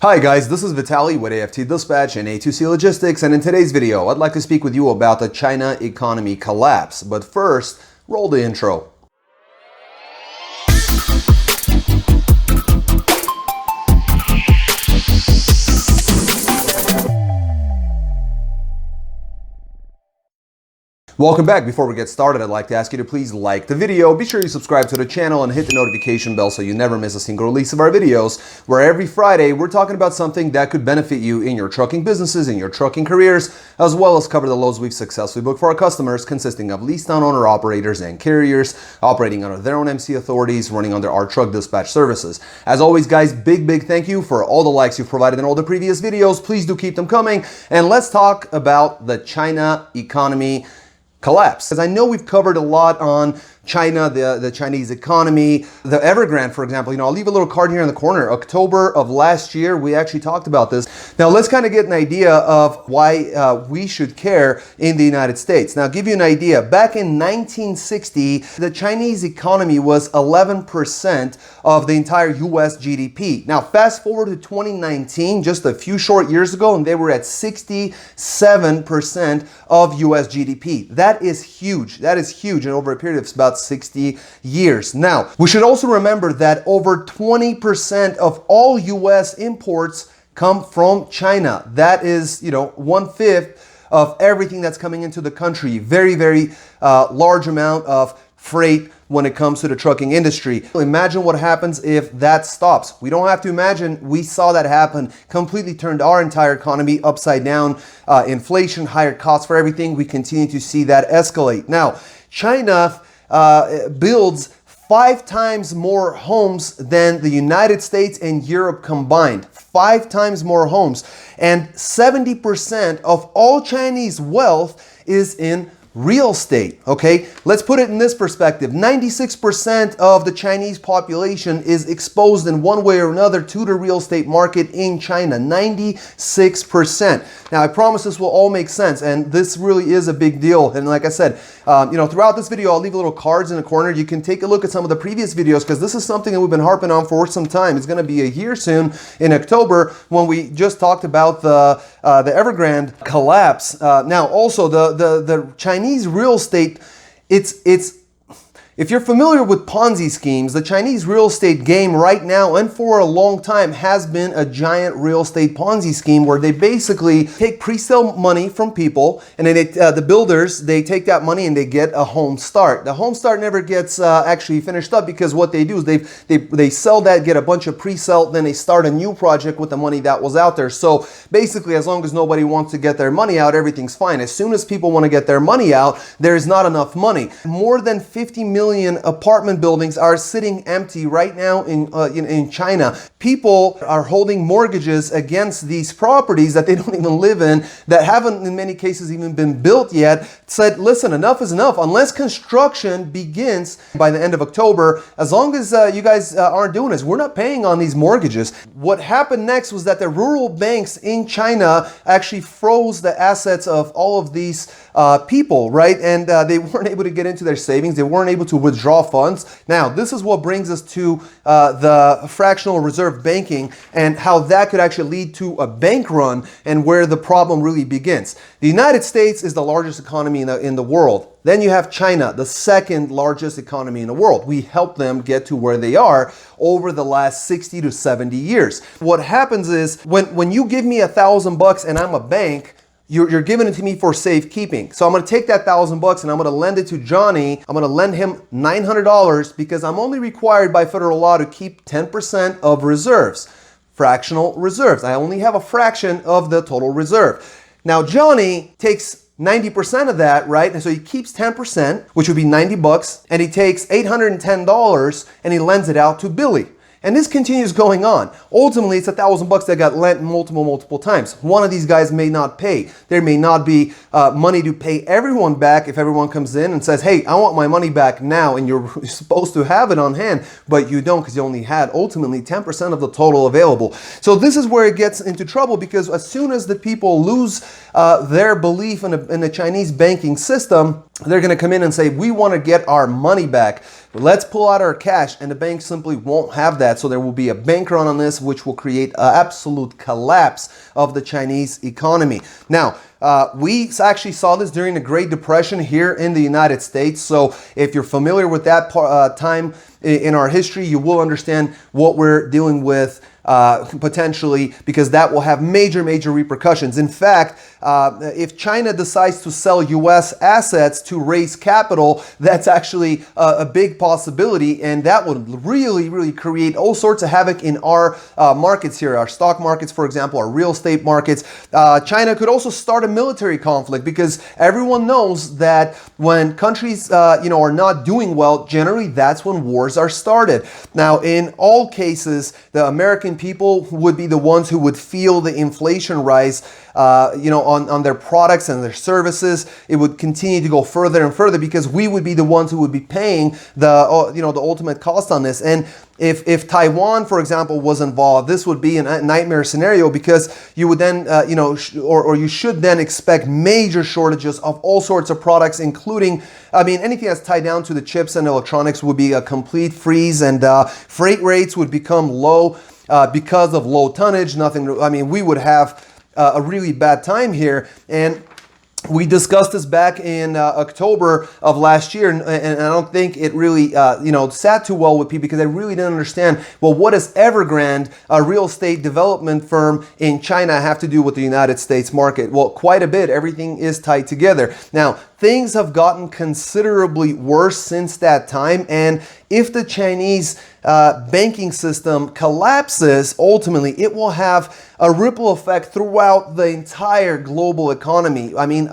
Hi guys, this is Vitaly with AFT Dispatch and A2C Logistics, and in today's video I'd like to speak with you about the China economy collapse. But first, roll the intro. Welcome back. Before we get started, I'd like to ask you to please like the video, be sure you subscribe to the channel and hit the notification bell so you never miss a single release of our videos, where every Friday we're talking about something that could benefit you in your trucking businesses, in your trucking careers, as well as cover the loads we've successfully booked for our customers, consisting of leased down owner operators and carriers operating under their own MC authorities, running under our truck dispatch services. As always, guys, big thank you for all the likes you've provided in all the previous videos. Please do keep them coming, and let's talk about the China economy collapse. As I know we've covered a lot on China, the Chinese economy, the Evergrande, for example. I'll leave a little card here in the corner. October of last year, we actually talked about this. Now let's kind of get an idea of why we should care in the United States. Now, I'll give you an idea. Back in 1960, the Chinese economy was 11% of the entire US GDP. Now, fast forward to 2019, just a few short years ago, and they were at 67% of US GDP. That is huge. That is huge. And over a period of about 60 years. Now, we should also remember that over 20% of all US imports come from China. That is, 1/5 of everything that's coming into the country. Very large amount of freight when it comes to the trucking industry. Imagine what happens if that stops. We don't have to imagine. We saw that happen. Completely turned our entire economy upside down. Inflation, higher costs for everything. We continue to see that escalate. Now, China builds 5 times more homes than the United States and Europe combined. 5 times more homes. And 70% of all Chinese wealth is in real estate, okay? Let's put it in this perspective. 96% of the Chinese population is exposed in one way or another to the real estate market in China. 96%. Now, I promise this will all make sense, and this really is a big deal. And like I said, throughout this video, I'll leave little cards in the corner. You can take a look at some of the previous videos, because this is something that we've been harping on for some time. It's going to be a year soon in October when we just talked about the Evergrande collapse. Now, also the Chinese real estate, if you're familiar with Ponzi schemes, the Chinese real estate game right now and for a long time has been a giant real estate Ponzi scheme where they basically take pre-sale money from people, and then the builders, they take that money and they get a home start. The home start never gets actually finished up, because what they do is they sell that, get a bunch of pre-sale, then they start a new project with the money that was out there. So basically, as long as nobody wants to get their money out, everything's fine. As soon as people want to get their money out, there's not enough money. More than 50 million apartment buildings are sitting empty right now in China. People are holding mortgages against these properties that they don't even live in, that haven't in many cases even been built yet. Said, listen, enough is enough. Unless construction begins by the end of October, as long as you guys aren't doing this, we're not paying on these mortgages. What happened next was that the rural banks in China actually froze the assets of all of these people, right? And they weren't able to get into their savings. They weren't able to withdraw funds. Now, this is what brings us to the fractional reserve banking and how that could actually lead to a bank run, and where the problem really begins. The United States is the largest economy in the world. Then you have China, the second largest economy in the world. We helped them get to where they are over the last 60 to 70 years. What happens is when you give me $1,000 and I'm a bank, you're giving it to me for safekeeping. So I'm going to take that $1,000 and I'm going to lend it to Johnny. I'm going to lend him $900 because I'm only required by federal law to keep 10% of reserves, fractional reserves. I only have a fraction of the total reserve. Now, Johnny takes 90% of that, right? And so he keeps 10%, which would be $90, and he takes $810 and he lends it out to Billy. And this continues going on. Ultimately, it's $1,000 that got lent multiple times. One of these guys may not pay. There may not be money to pay everyone back if everyone comes in and says, hey, I want my money back now, and you're supposed to have it on hand, but you don't, because you only had ultimately 10% of the total available. So this is where it gets into trouble, because as soon as the people lose their belief in the Chinese banking system, they're going to come in and say, we want to get our money back. let's pull out our cash, and the bank simply won't have that. So there will be a bank run on this, which will create an absolute collapse of the Chinese economy. Now, we actually saw this during the Great Depression here in the United States. So if you're familiar with that time in our history, you will understand what we're dealing with potentially, because that will have major repercussions. In fact, if China decides to sell US assets to raise capital, that's actually a big possibility, and that would really create all sorts of havoc in our markets here, our stock markets, for example, our real estate markets. China could also start a military conflict, because everyone knows that when countries are not doing well, generally that's when wars are started. Now, in all cases, the American people would be the ones who would feel the inflation rise on their products and their services. It would continue to go further and further, because we would be the ones who would be paying the ultimate cost on this. And if Taiwan, for example, was involved, this would be a nightmare scenario, because you would then, or you should then expect major shortages of all sorts of products, including, anything that's tied down to the chips and electronics would be a complete freeze, and freight rates would become low because of low tonnage. We would have a really bad time here. And we discussed this back in October of last year, and I don't think it really, sat too well with people, because I really didn't understand, well, what does Evergrande, a real estate development firm in China, have to do with the United States market? Well, quite a bit. Everything is tied together. Now, things have gotten considerably worse since that time, and if the Chinese banking system collapses, ultimately it will have a ripple effect throughout the entire global economy. When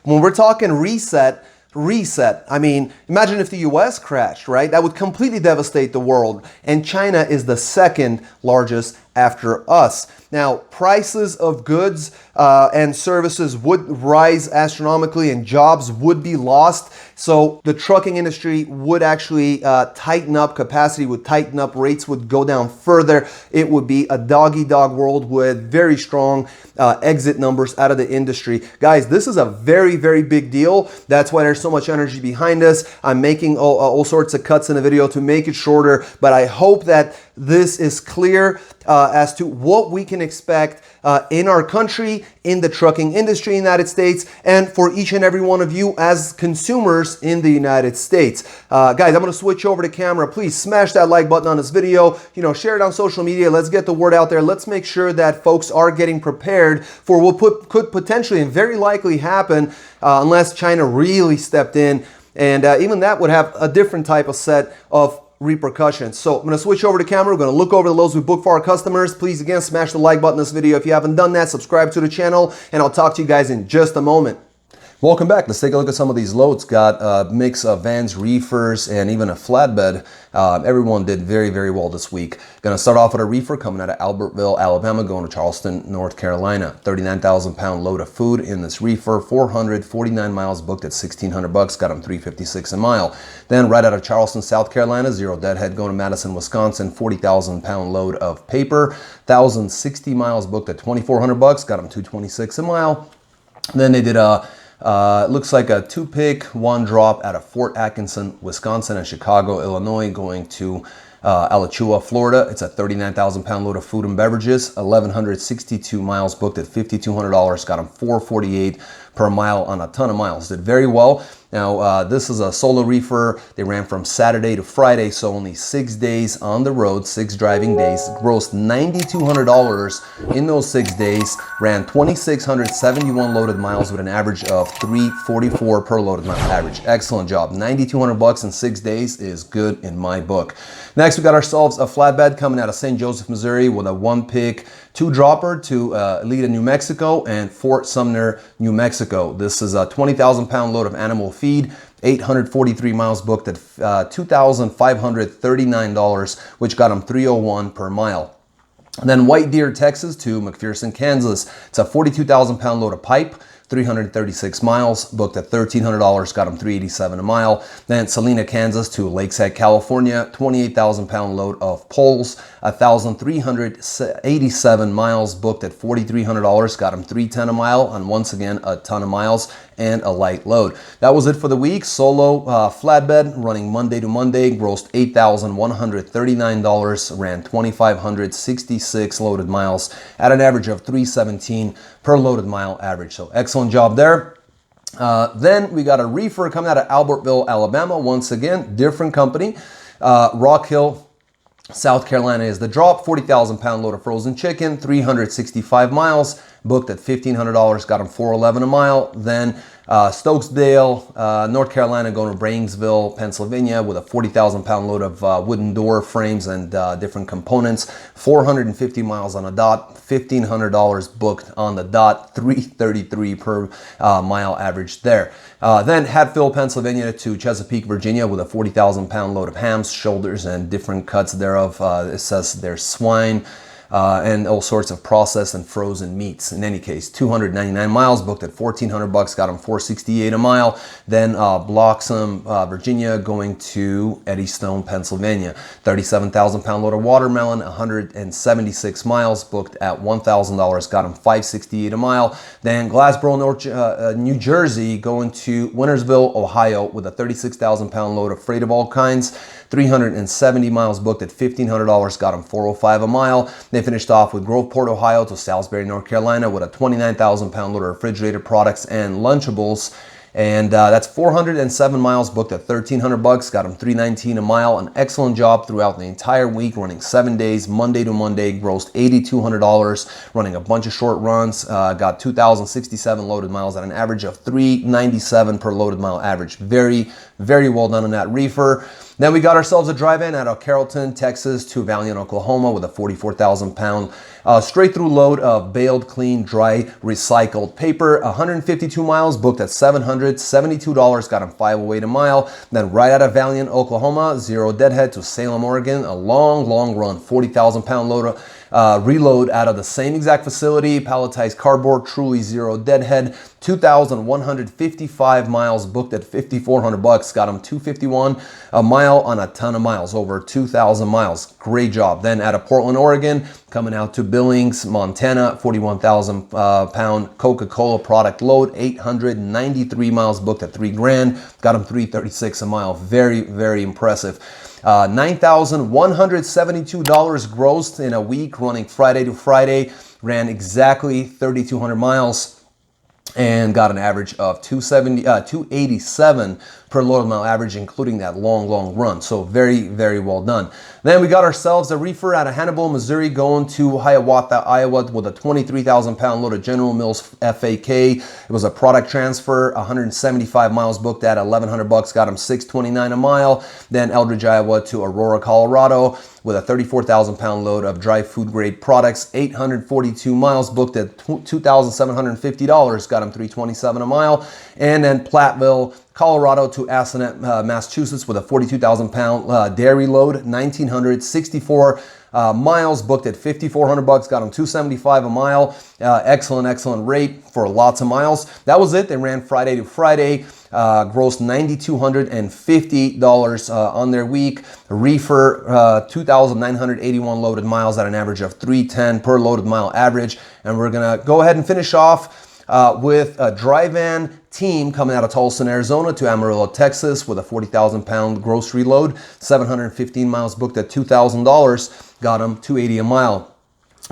we're talking reset, imagine if the US crashed, right? That would completely devastate the world. And China is the second largest after us. Now, prices of goods and services would rise astronomically, and jobs would be lost. So the trucking industry would actually tighten up, capacity would tighten up, rates would go down further. It would be a dog-eat-dog world with very strong exit numbers out of the industry. Guys, this is a very big deal. That's why there's so much energy behind us. I'm making all sorts of cuts in the video to make it shorter, but I hope that this is clear as to what we can expect in our country, in the trucking industry in the United States, and for each and every one of you as consumers in the United States. Guys, I'm going to switch over to camera. Please smash that like button on this video. Share it on social media. Let's get the word out there. Let's make sure that folks are getting prepared for what could potentially and very likely happen unless China really stepped in. And even that would have a different type of set of repercussions. So I'm going to switch over to camera. We're going to look over the loads we booked for our customers. Please, again, smash the like button on this video if you haven't done that. Subscribe to the channel, and I'll talk to you guys in just a moment. Welcome back. Let's take a look at some of these loads. Got a mix of vans, reefers, and even a flatbed. Everyone did very well this week. Going to start off with a reefer coming out of Albertville, Alabama, going to Charleston, North Carolina. 39,000 pound load of food in this reefer. 449 miles booked at $1,600. Got them $356 a mile. Then right out of Charleston, South Carolina, zero deadhead going to Madison, Wisconsin. 40,000 pound load of paper. 1,060 miles booked at $2,400. Got them $226 a mile. Then they did looks like a 2-pick, 1 drop out of Fort Atkinson, Wisconsin, and Chicago, Illinois, going to Alachua, Florida. It's a 39,000 pound load of food and beverages. 1,162 miles booked at $5,200. Got them $448 per mile on a ton of miles. Did very well. Now, this is a solo reefer. They ran from Saturday to Friday, so only 6 days on the road, 6 driving days. Grossed $9,200 in those 6 days. Ran 2,671 loaded miles with an average of $344 per loaded mile average. Excellent job. $9,200 in 6 days is good in my book. Next, we got ourselves a flatbed coming out of St. Joseph, Missouri, with a 1-pick, 2-dropper to Elita, New Mexico, and Fort Sumner, New Mexico. This is a 20,000 pound load of animal feed. 843 miles booked at $2,539, which got them $301 per mile. And then White Deer, Texas to McPherson, Kansas. It's a 42,000 pound load of pipe. 336 miles, booked at $1,300, got them $387 a mile. Then Salina, Kansas to Lakeside, California, 28,000 pound load of poles, 1,387 miles, booked at $4,300, got them $310 a mile, and once again, a ton of miles and a light load. That was it for the week. Solo flatbed running Monday to Monday, grossed $8,139, ran 2,566 loaded miles at an average of 317 per loaded mile average. So excellent job there. Then we got a reefer coming out of Albertville, Alabama. Once again, different company. Rock Hill, South Carolina is the drop. 40,000 pound load of frozen chicken, 365 miles, booked at $1,500, got them $411 a mile. Then Stokesdale, North Carolina, going to Brainsville, Pennsylvania with a 40,000 pound load of wooden door frames and different components. 450 miles on a dot, $1,500 booked on the dot, 333 per mile average there. Then Hatfield, Pennsylvania to Chesapeake, Virginia with a 40,000 pound load of hams, shoulders, and different cuts thereof. It says there's swine, and all sorts of processed and frozen meats. In any case, 299 miles, booked at $1,400, got them $468 a mile. Then Bloxham, Virginia, going to Eddystone, Pennsylvania. 37,000 pound load of watermelon, 176 miles, booked at $1,000, got them $568 a mile. Then Glassboro, New Jersey, going to Wintersville, Ohio, with a 36,000 pound load of freight of all kinds. 370 miles, booked at $1,500, got them $405 a mile. They finished off with Groveport, Ohio to Salisbury, North Carolina with a 29,000 pound load of refrigerated products and Lunchables. And that's 407 miles, booked at $1,300, got them $319 a mile. An excellent job throughout the entire week, running 7 days, Monday to Monday, grossed $8,200, running a bunch of short runs, got 2,067 loaded miles at an average of 397 per loaded mile average. Very, very well done on that reefer. Then we got ourselves a drive-in out of Carrollton, Texas to Valiant, Oklahoma with a 44,000 pound straight through load of baled, clean, dry, recycled paper. 152 miles, booked at $772, got him $508 a mile. Then right out of Valiant, Oklahoma, Zero Deadhead to Salem, Oregon, a long, long run, 40,000 pound load of reload out of the same exact facility, palletized cardboard, truly Zero Deadhead. 2,155 miles, booked at $5,400, got him $251 a mile on a ton of miles, over 2,000 miles. Great job. Then out of Portland, Oregon, coming out to Billings, Montana, 41,000 pound Coca-Cola product load, 893 miles, booked at $3,000, got him $336 a mile. Very, very impressive. $9,172 grossed in a week, running Friday to Friday, ran exactly 3,200 miles, and got an average of 287 per loaded mile average, including that long, long run. So very, very well done. Then we got ourselves a reefer out of Hannibal, Missouri, going to Hiawatha, Iowa, with a 23,000 pound load of General Mills FAK. It was a product transfer, 175 miles, booked at $1,100, got him $629 a mile. Then Eldridge, Iowa to Aurora, Colorado, with a 34,000 pound load of dry food grade products, 842 miles, booked at $2,750, got him $327 a mile. And then Platteville, Colorado to Assonet, Massachusetts, with a 42,000 pound dairy load, 1,964 miles, booked at $5,400, got them $275 a mile. Excellent rate for lots of miles. That was it. They ran Friday to Friday, grossed $9,250 on their week. Reefer, 2,981 loaded miles at an average of 310 per loaded mile average. And we're gonna go ahead and finish off with a dry-van team coming out of Tulsa, Arizona to Amarillo, Texas, with a 40,000 pound grocery load, 715 miles, booked at $2,000, got them $280 a mile.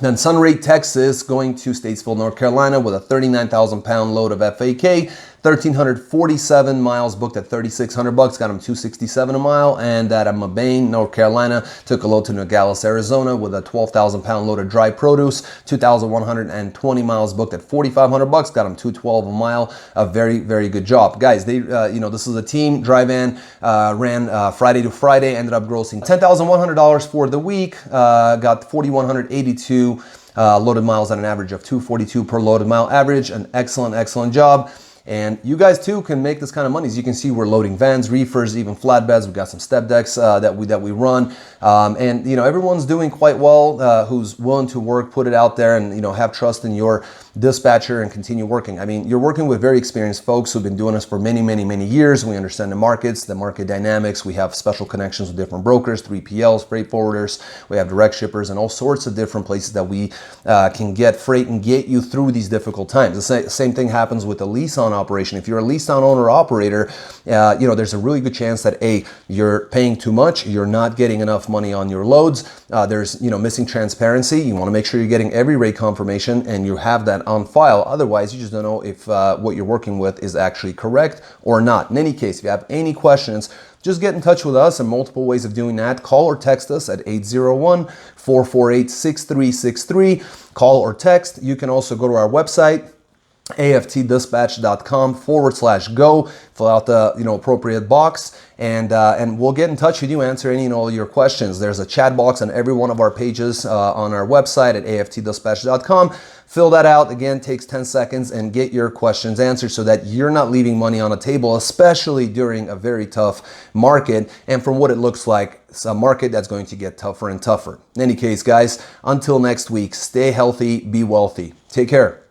Then Sunray, Texas, going to Statesville, North Carolina, with a 39,000 pound load of FAK, 1,347 miles, booked at $3,600, got him $267 a mile. And at Mabane, North Carolina, took a load to Nogales, Arizona, with a 12,000 pound load of dry produce, 2,120 miles, booked at $4,500, got him $212 a mile. A very, very good job, guys. They, this is a team drive-in, ran Friday to Friday, ended up grossing $10,100 for the week, got 4,182 loaded miles at an average of 242 per loaded mile average. An excellent job. And you guys too can make this kind of money. As you can see, we're loading vans, reefers, even flatbeds. We've got some step decks that we run, and everyone's doing quite well. Who's willing to work, put it out there, and have trust in your dispatcher and continue working. I mean, you're working with very experienced folks who've been doing this for many, many, many years. We understand the markets, the market dynamics. We have special connections with different brokers, 3PLs, freight forwarders. We have direct shippers and all sorts of different places that we can get freight and get you through these difficult times. The same thing happens with a lease-on operation. If you're a lease-on owner operator, there's a really good chance that you're paying too much, you're not getting enough money on your loads. There's missing transparency. You want to make sure you're getting every rate confirmation and you have that on file. Otherwise, you just don't know if what you're working with is actually correct or not. In any case, if you have any questions, just get in touch with us, and multiple ways of doing that. Call or text us at 801-448-6363. Call or text. You can also go to our website, aftdispatch.com/go. Fill out the appropriate box, and we'll get in touch with you, answer any and all your questions. There's a chat box on every one of our pages on our website at aftdispatch.com. Fill that out. Again, takes 10 seconds, and get your questions answered so that you're not leaving money on the table, especially during a very tough market. And from what it looks like, it's a market that's going to get tougher and tougher. In any case, guys, until next week, stay healthy, be wealthy. Take care.